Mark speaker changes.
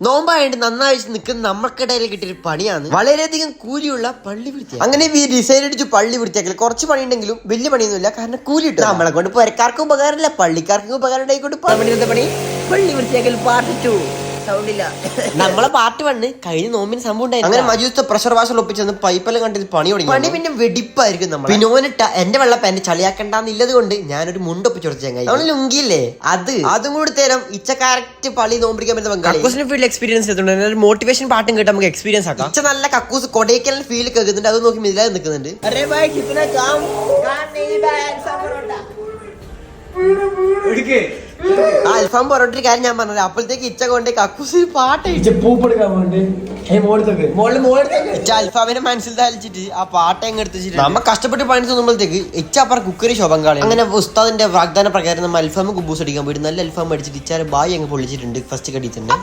Speaker 1: നോമ്പായിട്ട് നന്നായി നിൽക്കുന്ന നമ്മൾക്കിടയിൽ കിട്ടിയൊരു പണിയാണ് വളരെയധികം കൂലിയുള്ള പള്ളി വൃത്തിയാക്കി. അങ്ങനെ ഡിസൈൻ അടിച്ചു പള്ളി വൃത്തിയാക്കൽ കുറച്ച് പണിയുണ്ടെങ്കിലും വലിയ പണിയൊന്നുമില്ല, കാരണം കൂലി കിട്ടും. നമ്മളെ കൊണ്ട് പുരക്കാർക്കും ഉപകാരമില്ല, പള്ളിക്കാർക്കും ഉപകാരം ഉണ്ടായിക്കൊണ്ട് പണി പള്ളി വൃത്തിയാക്കൽ പാർട്ട് 2 സൗണ്ടില്ല. നമ്മളെ പാർട്ട് 1 കഴിഞ്ഞ നോമ്പിന് സംഭവം ഉണ്ടായി. അങ്ങനെ മജൂസ്ത പ്രഷർ വാഷർ ഒപ്പിച്ചെന്ന് പൈപ്പെല്ലാം കണ്ടിട്ട് പണി തുടങ്ങി. പണി പിന്നെ വെടിപ്പായിരിക്കും. നമ്മൾ പിന്നെ ഓനിട്ട എന്റെ വെള്ള പാന്റ് ചളിയാക്കണ്ടെന്നില്ലത് കൊണ്ട് ഞാനൊരു മുണ്ടൊപ്പിച്ചു കൊടുത്ത ചങ്ങായി. നമ്മൾ ലുങ്കിയില്ലേ അതും കൂടി തരം ഇച്ച കറക്റ്റ് പള്ളി നോമ്പിക്കാൻ പറ്റുന്ന ബംഗാളി ഫീൽഡ് എക്സ്പീരിയൻസ് ചെയ്തിട്ടുണ്ട്. മോട്ടിവേഷൻ പാട്ടും കേട്ട് നമുക്ക് എക്സ്പീരിയൻസ് ആക്കാം. ഇച്ച നല്ല കക്കൂസ് കൊടൈക്കനാൽ ഫീൽ കേൾക്കുന്നുണ്ട്, അത് നോക്കി മിതിലാതെ നിൽക്കുന്നുണ്ട്. അൽഫാം പൊറോട്ടൊരു കാര്യം ഞാൻ പറഞ്ഞത്, അപ്പോഴത്തേക്ക് ഇച്ച കൊണ്ട് കക്കൂസ് പാട്ട് അൽഫാമിനെ മനസ്സിൽ തലിച്ചിട്ട് ആ പാട്ട് എങ്ങ് എടുത്തിട്ട് നമ്മ കഷ്ടപ്പെട്ട് പണി തോന്നുമ്പോഴത്തേക്ക് ഇച്ച അപ്പുറം കുക്കറി ശോഭം കാണി. അങ്ങനെ ഉസ്താദിന്റെ വാഗ്ദാന പ്രകാരം നമ്മൾ അൽഫാം കുബൂസ് അടിക്കാൻ പോയിട്ട് നല്ല അൽഫാം അടിച്ചിട്ട് ഇച്ചാരെ ബായി അങ്ങ് പൊള്ളിച്ചിട്ടുണ്ട് ഫസ്റ്റ് കടിച്ചിട്ടുണ്ട്.